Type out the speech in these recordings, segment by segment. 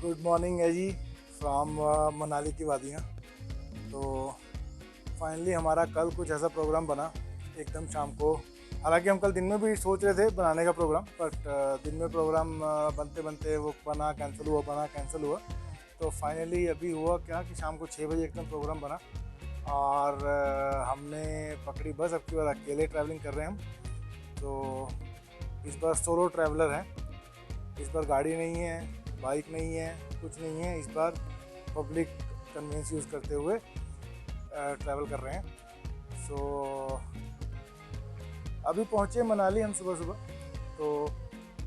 Good morning है जी from Manali की वादियाँ। तो फाइनली हमारा कल कुछ ऐसा प्रोग्राम बना एकदम शाम को। हालांकि हम कल दिन में भी सोच रहे थे बनाने का प्रोग्राम, बट दिन में प्रोग्राम बनते बनते वो बना कैंसिल हुआ, बना कैंसिल हुआ। तो फाइनली अभी हुआ क्या कि शाम को 6 बजे एकदम प्रोग्राम बना और हमने पकड़ी बस। अब की बार अकेले ट्रैवलिंग कर रहे हैं हम, तो इस बार सोलो ट्रैवलर हैं। इस बार गाड़ी नहीं है, बाइक नहीं है, कुछ नहीं है। इस बार पब्लिक कन्वेंस यूज़ करते हुए ट्रैवल कर रहे हैं। सो अभी पहुँचे मनाली हम सुबह सुबह। तो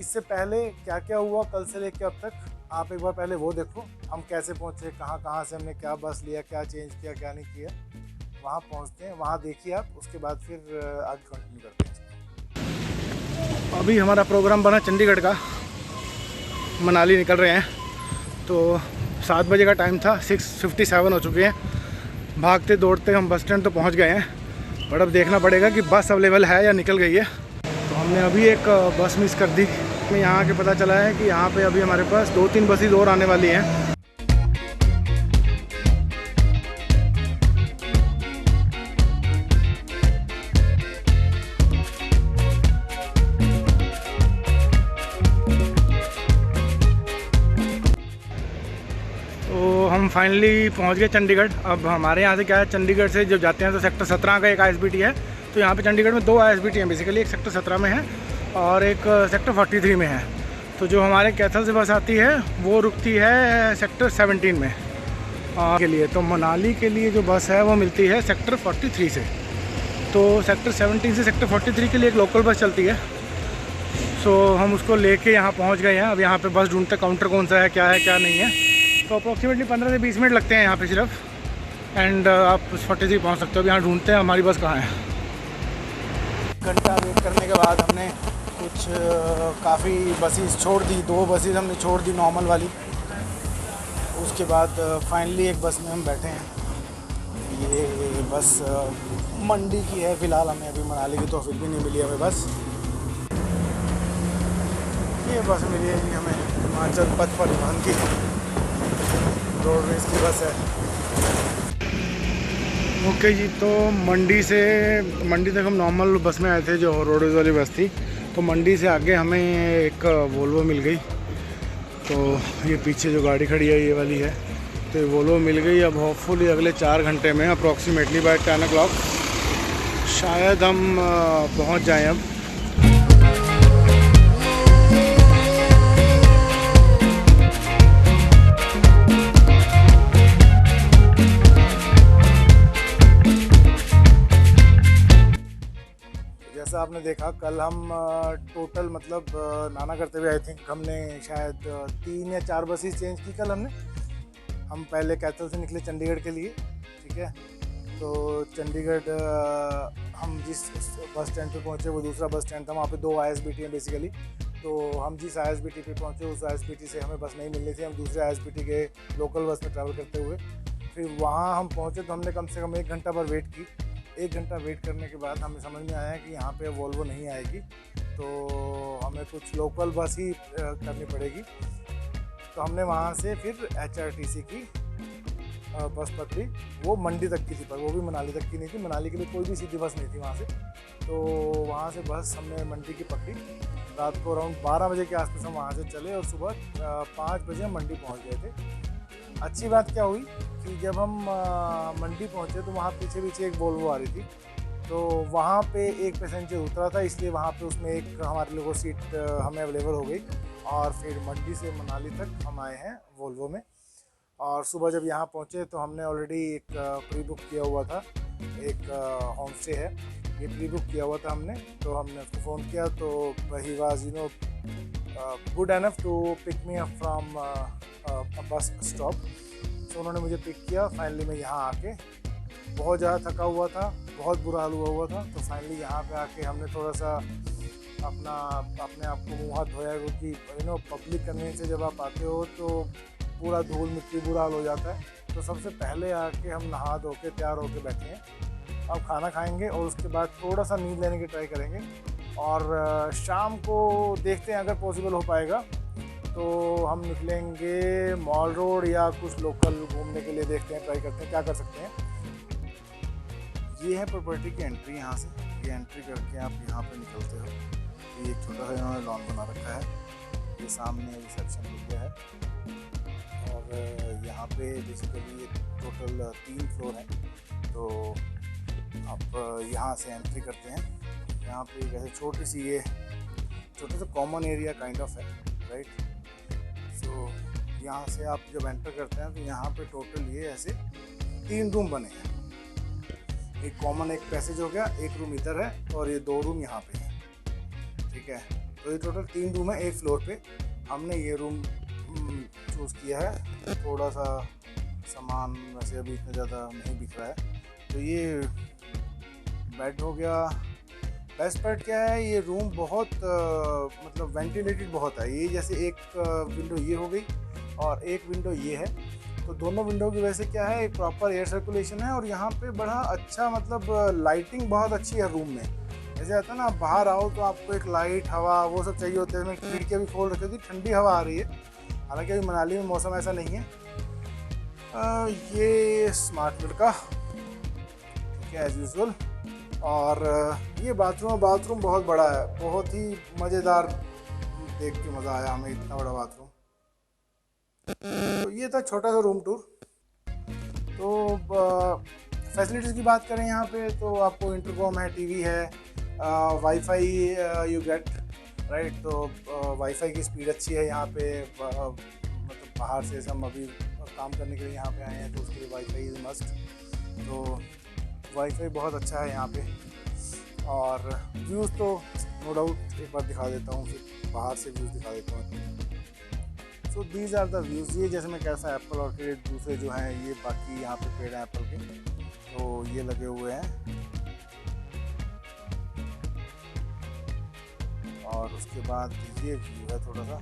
इससे पहले क्या क्या हुआ कल से लेकर अब तक, आप एक बार पहले वो देखो। हम कैसे पहुँचे, कहाँ कहाँ से हमने क्या बस लिया, क्या चेंज किया, क्या नहीं किया, वहाँ पहुँचते हैं, वहाँ देखिए आप। उसके बाद फिर आगे कंटिन्यू करते हैं। अभी हमारा प्रोग्राम बना चंडीगढ़ का, मनाली निकल रहे हैं। तो 7 बजे का टाइम था, 6:57 हो चुके हैं। भागते दौड़ते हम बस स्टैंड तो पहुंच गए हैं, बट अब देखना पड़ेगा कि बस अवेलेबल है या निकल गई है। तो हमने अभी एक बस मिस कर दी। यहाँ के पता चला है कि यहाँ पे अभी हमारे पास 2-3 बसेस और आने वाली हैं। तो हम फाइनली पहुंच गए चंडीगढ़। अब हमारे यहाँ से क्या है, चंडीगढ़ से जब जाते हैं तो सेक्टर 17 का एक ISBT है। तो यहाँ पे चंडीगढ़ में 2 ISBT हैं बेसिकली, एक सेक्टर 17 में है और एक सेक्टर 43 में है। तो जो हमारे कैथल से बस आती है वो रुकती है सेक्टर 17 में के लिए। तो मनाली के लिए जो बस है वो मिलती है सेक्टर 43 से। तो सेक्टर 17 से सेक्टर 43 के लिए एक लोकल बस चलती है। सो हम उसको लेके यहाँ पहुँच गए हैं। अब यहाँ पे बस ढूंढते काउंटर कौन सा है, क्या नहीं है। तो अप्रॉक्सीमेटली 15 से 20 मिनट लगते हैं यहाँ पे सिर्फ, एंड आप 43 पहुँच सकते हो। यहाँ ढूंढते हैं हमारी बस कहाँ है। घंटा वेट करने के बाद हमने कुछ काफ़ी बसेस छोड़ दी। 2 बसेस हमने छोड़ दी नॉर्मल वाली। उसके बाद फाइनली एक बस में हम बैठे हैं। ये बस मंडी की है फ़िलहाल। हमें अभी मनाली की तो फिर भी नहीं मिली हमें बस। ये बस मिली है हमें हिमाचल पथ परिवहन की, रोडवेज की बस है। ओके जी, तो मंडी तक हम नॉर्मल बस में आए थे जो रोडवेज वाली बस थी। तो मंडी से आगे हमें एक वोल्वो मिल गई। तो ये पीछे जो गाड़ी खड़ी है ये वाली है, तो ये वोल्वो मिल गई। अब होपफुली अगले 4 घंटे में अप्रॉक्सीमेटली बाय 10 o'clock शायद हम पहुंच जाएं। अब जैसा आपने देखा कल हम टोटल मतलब नाना करते हुए आई थिंक हमने शायद 3 या 4 बसेस चेंज की कल हमने। हम पहले कैथल से निकले चंडीगढ़ के लिए, ठीक है। तो चंडीगढ़ हम जिस बस स्टैंड पे पहुँचे वो दूसरा बस स्टैंड था। वहाँ पे 2 ISBT हैं बेसिकली। तो हम जिस ISBT पे पहुँचे उस ISBT से हमें बस नहीं मिलनी थी। हम दूसरे ISBT के लोकल बस में ट्रैवल करते हुए फिर वहाँ हम पहुँचे। तो हमने कम से कम 1 घंटा पर वेट की। 1 घंटा वेट करने के बाद हमें समझ में आया कि यहाँ पे वोल्वो नहीं आएगी, तो हमें कुछ लोकल बस ही करनी पड़ेगी। तो हमने वहाँ से फिर HRTC की बस पकड़ी। वो मंडी तक की थी, पर वो भी मनाली तक की नहीं थी। मनाली के लिए कोई भी सीधी बस नहीं थी वहाँ से। तो वहाँ से बस हमने मंडी की पकड़ी। रात को अराउंड 12 बजे के आसपास हम वहाँ से चले और सुबह 5 बजे हम मंडी पहुँच गए थे। अच्छी बात क्या हुई कि जब हम मंडी पहुंचे तो वहाँ पीछे एक वोल्वो आ रही थी। तो वहाँ पे एक पैसेंजर उतरा था, इसलिए वहाँ पे उसमें एक हमारे लोगों सीट हमें अवेलेबल हो गई। और फिर मंडी से मनाली तक हम आए हैं वोल्वो में। और सुबह जब यहाँ पहुँचे तो हमने ऑलरेडी एक प्री बुक किया हुआ था, एक होम स्टे है, ये प्री बुक किया हुआ था हमने। तो हमने उसको फ़ोन किया तो he was good enough to pick me up from bus stop. तो उन्होंने मुझे पिक किया। फाइनली मैं यहाँ आके बहुत ज़्यादा थका हुआ था, बहुत बुरा हाल हुआ था। तो फाइनली यहाँ पे आके हमने थोड़ा सा अपने आप को मुँह हाथ धोया, क्योंकि पब्लिक कन्वेंस से जब आप आते हो तो पूरा धूल मिट्टी बुरा हाल हो जाता है। तो सबसे पहले आके हम नहा धो के तैयार होके बैठे हैं। अब खाना खाएंगे और उसके बाद थोड़ा सा नींद लेने की ट्राई करेंगे। और शाम को देखते हैं अगर पॉसिबल हो पाएगा तो हम निकलेंगे मॉल रोड या कुछ लोकल घूमने के लिए, देखते हैं, ट्राई करते हैं क्या कर सकते हैं। ये है प्रॉपर्टी की एंट्री। यहाँ से ये एंट्री करके आप यहाँ पे निकलते हो। ये एक छोटा सा इन्होंने लॉन बना रखा है। ये सामने रिसेप्शन एरिया है और यहाँ पे बेसिकली ये टोटल 3 फ्लोर है। तो आप यहाँ से एंट्री करते हैं। यहाँ पे जैसे छोटी सी ये छोटा सा कॉमन एरिया काइंड ऑफ है, राइट। सो यहाँ से आप जब एंटर करते हैं तो यहाँ पे टोटल ये ऐसे 3 रूम बने हैं। एक कॉमन एक पैसेज हो गया, एक रूम इधर है और ये 2 रूम यहाँ पे हैं, ठीक है। तो ये टोटल 3 रूम है एक फ्लोर पे। हमने ये रूम चूज़ किया है। थोड़ा सा सामान वैसे अभी इतना ज़्यादा नहीं दिख रहा है। तो ये बेड हो गया। बेस्ट पार्ट क्या है, ये रूम बहुत मतलब वेंटिलेटेड बहुत है। ये जैसे एक विंडो ये हो गई और एक विंडो ये है, तो दोनों विंडो की वजह से क्या है, एक प्रॉपर एयर सर्कुलेशन है। और यहाँ पे बड़ा अच्छा मतलब लाइटिंग बहुत अच्छी है रूम में। जैसे आता है ना, आप बाहर आओ तो आपको एक लाइट हवा वो सब चाहिए होते हैं। मैंने खिड़कियाँ भी खोल रखी थी, ठंडी हवा आ रही है। हालांकि अभी मनाली में मौसम ऐसा नहीं है। ये स्मार्ट लड़का, ठीक है, एज यूजुअल। और ये बाथरूम बहुत बड़ा है, बहुत ही मज़ेदार। देख के मज़ा आया हमें, इतना बड़ा बाथरूम। तो ये था छोटा सा रूम टूर। तो फैसिलिटीज़ की बात करें यहाँ पे तो आपको इंटरकॉम है, टीवी है, वाईफाई यू गेट, राइट। तो वाईफाई की स्पीड अच्छी है यहाँ पे। मतलब बाहर से हम अभी काम करने के लिए यहाँ पे आए हैं तो उसके लिए वाईफाई इज़ मस्ट। तो वाईफाई बहुत अच्छा है यहाँ पे। और व्यूज़ तो नो डाउट एक बार दिखा देता हूँ, फिर बाहर से व्यूज़ दिखा देता हूँ। So these are the views. ये जैसे मैं कैसा एप्पल और के दूसरे जो हैं, ये बाकी यहाँ पे पेड़ हैं एप्पल के, तो ये लगे हुए हैं। और उसके बाद ये व्यू है थोड़ा सा।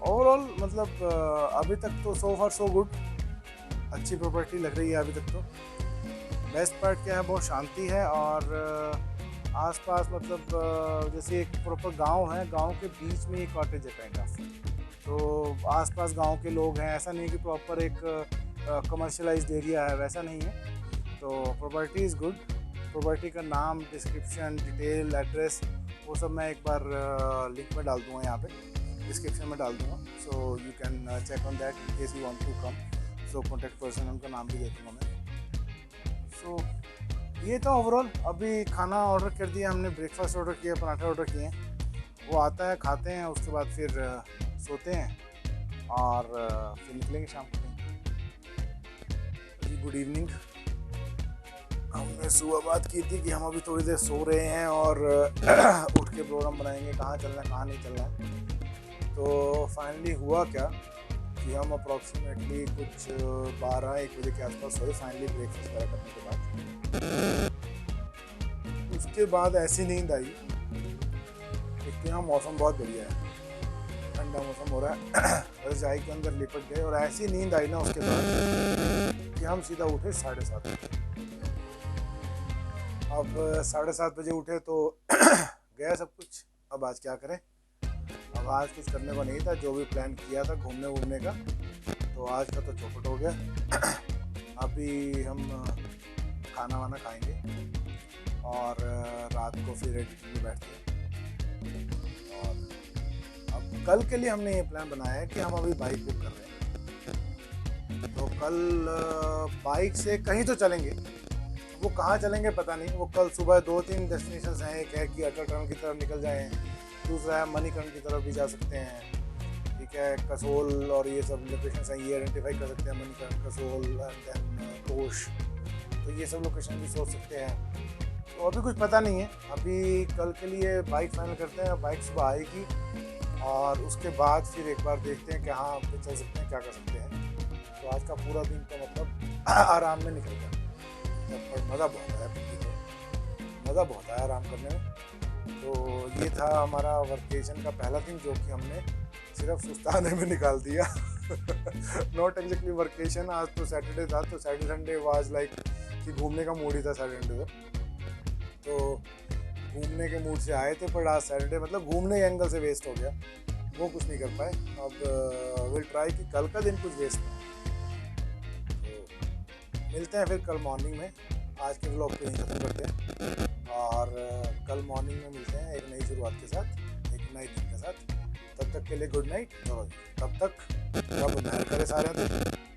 ओवरऑल मतलब अभी तक तो सो फार सो गुड, अच्छी प्रॉपर्टी लग रही है अभी तक तो। बेस्ट पार्ट क्या है, बहुत शांति है। और आसपास मतलब जैसे एक प्रॉपर गांव है, गांव के बीच में एक कॉटेज है काइंड ऑफ। तो आसपास गांव के लोग हैं, ऐसा नहीं कि प्रॉपर एक कमर्शियलाइज्ड एरिया है, वैसा नहीं है। तो प्रॉपर्टी इज़ गुड। प्रॉपर्टी का नाम, डिस्क्रिप्शन, डिटेल, एड्रेस वो सब मैं एक बार लिंक में डाल दूँगा, यहाँ पे डिस्क्रिप्शन में डाल दूँगा। So you can check on that in case you want to come. So contact person उनका नाम भी दे दूँगा मैं। सो ये था ओवरऑल। अभी खाना ऑर्डर कर दिया हमने, ब्रेकफास्ट ऑर्डर किया, पराठे ऑर्डर किए हैं। वो आता है, खाते हैं, उसके बाद फिर सोते हैं और फिर निकलेंगे शाम को। Good evening. हमने सुबह बात की थी कि हम अभी थोड़ी देर सो रहे हैं और उठ के प्रोग्राम बनाएंगे, कहाँ चलना है कहाँ नहीं चलना है। तो फाइनली हुआ क्या कि हम अप्रॉक्सीमेटली कुछ 12-1 बजे के आसपास सोए, फाइनली ब्रेकफास्ट वगैरह करने के बाद। उसके बाद ऐसी नींद आई। एक तो यहाँ मौसम बहुत बढ़िया है, ठंडा मौसम हो रहा है। रजाई के अंदर लिपट गए और ऐसी नींद आई ना उसके बाद कि हम सीधा उठे 7:30 बजे। अब 7:30 बजे उठे तो गया सब कुछ। अब आज क्या करें, अब आज कुछ करने को नहीं था। जो भी प्लान किया था घूमने वूमने का, तो आज का तो चौपट हो गया। अभी हम खाना वाना खाएंगे और रात को फिर एडिटिंग में बैठते हैं। और अब कल के लिए हमने ये प्लान बनाया है कि हम अभी बाइक बुक कर रहे हैं। तो कल बाइक से कहीं तो चलेंगे। वो कहाँ चलेंगे पता नहीं। वो कल सुबह 2-3 डेस्टिनेशंस हैं। एक है कि अटल टनल की तरफ निकल जाएं, दूसरा है मणिकर्ण की तरफ भी जा सकते हैं, ठीक है। कसोल और ये सब लोकेशंस हैं, ये आइडेंटिफाई कर सकते हैं, मणिकर्ण, कसोल एंड देन तोश। तो ये सब लोकेशन भी सोच सकते हैं। तो अभी कुछ पता नहीं है। अभी कल के लिए बाइक फाइनल करते हैं। बाइक सुबह आएगी और उसके बाद फिर एक बार देखते हैं कि हाँ पे चल सकते हैं, क्या कर सकते हैं। तो आज का पूरा दिन तो मतलब आराम में निकल गया। पर मज़ा बहुत आया, मज़ा बहुत आया आराम करने में। तो ये था हमारा वर्केशन का पहला दिन, जो कि हमने सिर्फ सुस्ताने में निकाल दिया। Not exactly workation. आज तो सैटरडे था, तो सैटरडे संडे वाज लाइक कि घूमने का मूड ही था सैटरडे को, तो घूमने के मूड से आए थे, पर आज सैटरडे मतलब घूमने के एंगल से वेस्ट हो गया, वो कुछ नहीं कर पाए। अब विल ट्राई कि कल का दिन कुछ वेस्ट नहीं। तो मिलते हैं फिर कल मॉर्निंग में। आज के व्लॉग को यहीं खत्म करते हैं और कल मॉर्निंग में मिलते हैं एक नई शुरुआत के साथ, एक नए दिन के साथ। तब तक के लिए गुड नाइट। तब तक रब महर करे सारे पे।